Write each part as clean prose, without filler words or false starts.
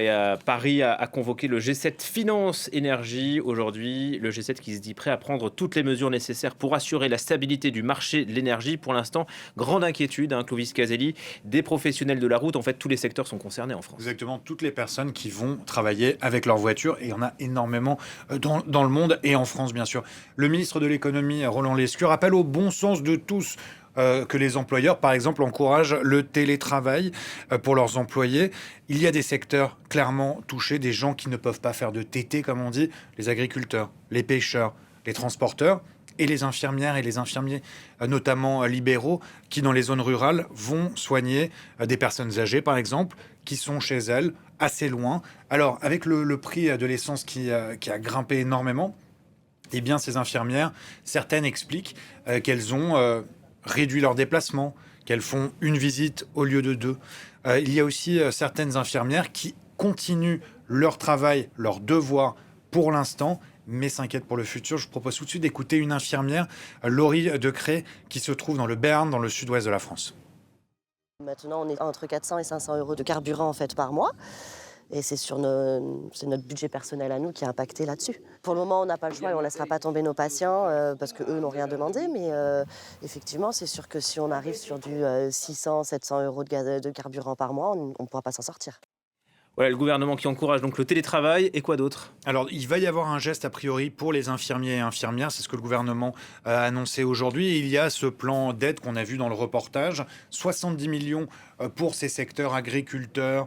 Et Paris a convoqué le G7 Finance Énergie aujourd'hui. Le G7 qui se dit prêt à prendre toutes les mesures nécessaires pour assurer la stabilité du marché de l'énergie. Pour l'instant, grande inquiétude, hein, Clovis Caselli, des professionnels de la route. En fait, tous les secteurs sont concernés en France. Exactement, toutes les personnes qui vont travailler avec leur voiture, et il y en a énormément dans le monde et en France, bien sûr. Le ministre de l'économie, Roland Lescure, appelle au bon sens de tous. Que les employeurs, par exemple, encouragent le télétravail pour leurs employés. Il y a des secteurs clairement touchés, des gens qui ne peuvent pas faire de TT, comme on dit, les agriculteurs, les pêcheurs, les transporteurs et les infirmières et les infirmiers, notamment libéraux, qui dans les zones rurales vont soigner des personnes âgées, par exemple, qui sont chez elles, assez loin. Alors, avec le prix de l'essence qui a grimpé énormément, eh bien, ces infirmières, certaines expliquent qu'elles ont réduit leurs déplacements, qu'elles font une visite au lieu de deux. Il y a aussi certaines infirmières qui continuent leur travail, leur devoir pour l'instant, mais s'inquiètent pour le futur. Je vous propose tout de suite d'écouter une infirmière, Laurie Decré, qui se trouve dans le Béarn, dans le sud-ouest de la France. Maintenant, on est entre 400 et 500 euros de carburant en fait par mois. Et c'est notre budget personnel à nous qui est impacté là-dessus. Pour le moment, on n'a pas le choix et on ne laissera pas tomber nos patients parce qu'eux n'ont rien demandé. Mais effectivement, c'est sûr que si on arrive sur du 600, 700 euros de carburant par mois, on ne pourra pas s'en sortir. Voilà, le gouvernement qui encourage donc le télétravail et quoi d'autre? Alors, il va y avoir un geste a priori pour les infirmiers et infirmières, c'est ce que le gouvernement a annoncé aujourd'hui. Et il y a ce plan d'aide qu'on a vu dans le reportage, 70 millions pour ces secteurs agriculteurs,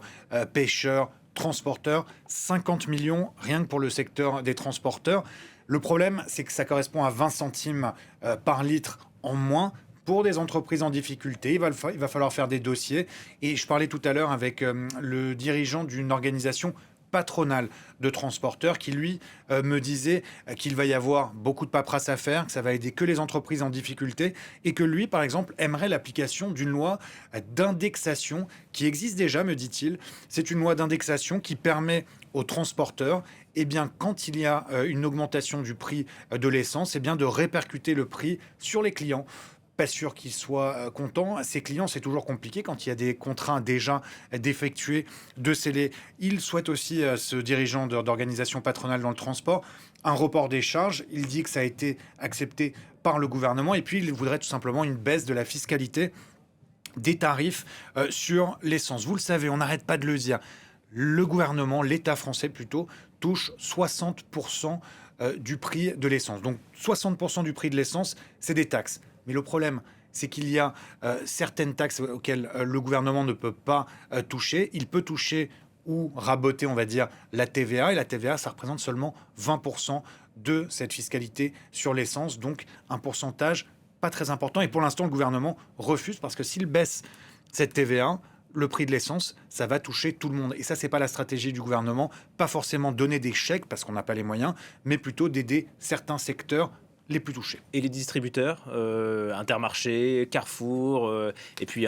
pêcheurs, transporteurs, 50 millions rien que pour le secteur des transporteurs. Le problème, c'est que ça correspond à 20 centimes par litre en moins. Pour des entreprises en difficulté, il va falloir faire des dossiers. Et je parlais tout à l'heure avec le dirigeant d'une organisation patronale de transporteurs qui, lui, me disait qu'il va y avoir beaucoup de paperasse à faire, que ça va aider que les entreprises en difficulté et que lui, par exemple, aimerait l'application d'une loi d'indexation qui existe déjà, me dit-il. C'est une loi d'indexation qui permet aux transporteurs, eh bien, quand il y a une augmentation du prix de l'essence, eh bien, de répercuter le prix sur les clients. Pas sûr qu'ils soient contents. Ces clients, c'est toujours compliqué quand il y a des contrats déjà d'effectuer, de sceller. Il souhaite aussi, ce dirigeant d'organisation patronale dans le transport, un report des charges. Il dit que ça a été accepté par le gouvernement et puis il voudrait tout simplement une baisse de la fiscalité des tarifs sur l'essence. Vous le savez, on n'arrête pas de le dire. Le gouvernement, l'État français plutôt, touche 60% du prix de l'essence. Donc 60% du prix de l'essence, c'est des taxes. Mais le problème, c'est qu'il y a certaines taxes auxquelles le gouvernement ne peut pas toucher. Il peut toucher ou raboter, on va dire, la TVA. Et la TVA, ça représente seulement 20% de cette fiscalité sur l'essence. Donc un pourcentage pas très important. Et pour l'instant, le gouvernement refuse parce que s'il baisse cette TVA, le prix de l'essence, ça va toucher tout le monde. Et ça, c'est pas la stratégie du gouvernement. Pas forcément donner des chèques parce qu'on n'a pas les moyens, mais plutôt d'aider certains secteurs les plus touchés. Et les distributeurs, Intermarché, Carrefour, et puis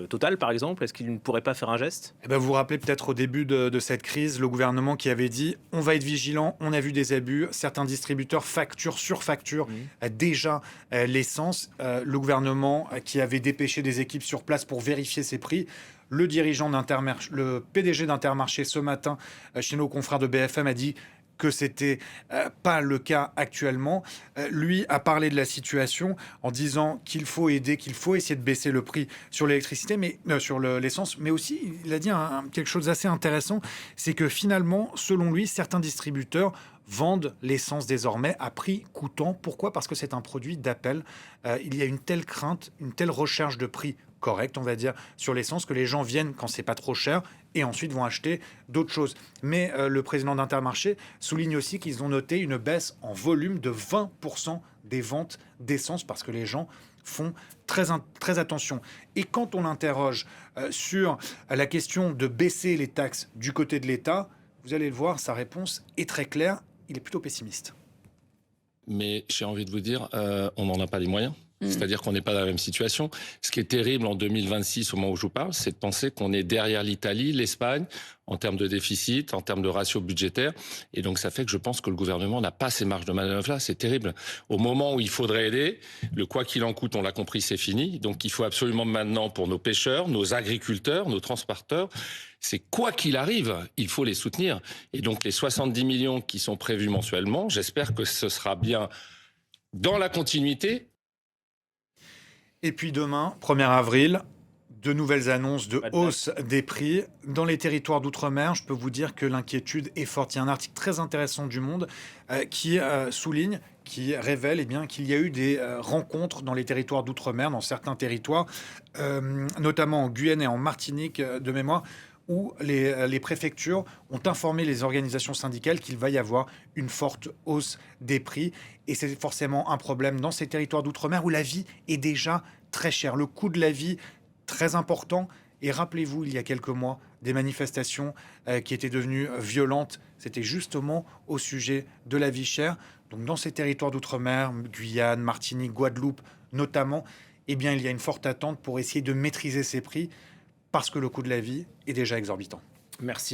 Total par exemple, est-ce qu'ils ne pourraient pas faire un geste? Eh ben, vous vous rappelez peut-être au début de cette crise, le gouvernement qui avait dit on va être vigilant, on a vu des abus, certains distributeurs facturent, surfacturent déjà l'essence. Le gouvernement qui avait dépêché des équipes sur place pour vérifier ces prix. Le dirigeant d'Intermarché, le PDG d'Intermarché ce matin, chez nos confrères de BFM, a dit que c'était pas le cas actuellement. Lui a parlé de la situation en disant qu'il faut aider, qu'il faut essayer de baisser le prix sur l'électricité, mais sur l'essence, mais aussi il a dit quelque chose d'assez intéressant, c'est que finalement, selon lui, certains distributeurs vendent l'essence désormais à prix coûtant. Pourquoi? Parce que c'est un produit d'appel. Il y a une telle crainte, une telle recherche de prix correct, on va dire, sur l'essence, que les gens viennent quand c'est pas trop cher et ensuite vont acheter d'autres choses. Mais le président d'Intermarché souligne aussi qu'ils ont noté une baisse en volume de 20% des ventes d'essence parce que les gens font très attention. Et quand on l'interroge sur la question de baisser les taxes du côté de l'État, vous allez le voir, sa réponse est très claire. Il est plutôt pessimiste. Mais j'ai envie de vous dire, on n'en a pas les moyens. C'est-à-dire qu'on n'est pas dans la même situation. Ce qui est terrible en 2026, au moment où je vous parle, c'est de penser qu'on est derrière l'Italie, l'Espagne, en termes de déficit, en termes de ratio budgétaire. Et donc, ça fait que je pense que le gouvernement n'a pas ces marges de manœuvre-là. C'est terrible. Au moment où il faudrait aider, le quoi qu'il en coûte, on l'a compris, c'est fini. Donc, il faut absolument maintenant, pour nos pêcheurs, nos agriculteurs, nos transporteurs, c'est quoi qu'il arrive, il faut les soutenir. Et donc, les 70 millions qui sont prévus mensuellement, j'espère que ce sera bien dans la continuité. Et puis demain, 1er avril, de nouvelles annonces de Pas de hausse des prix. Dans les territoires d'outre-mer, je peux vous dire que l'inquiétude est forte. Il y a un article très intéressant du Monde qui souligne, qui révèle qu'il y a eu des rencontres dans les territoires d'outre-mer, dans certains territoires, notamment en Guyane et en Martinique, de mémoire, où les préfectures ont informé les organisations syndicales qu'il va y avoir une forte hausse des prix. Et c'est forcément un problème dans ces territoires d'outre-mer où la vie est déjà très chère. Le coût de la vie, très important. Et rappelez-vous, il y a quelques mois, des manifestations qui étaient devenues violentes. C'était justement au sujet de la vie chère. Donc dans ces territoires d'outre-mer, Guyane, Martinique, Guadeloupe notamment, il y a une forte attente pour essayer de maîtriser ces prix parce que le coût de la vie est déjà exorbitant. Merci.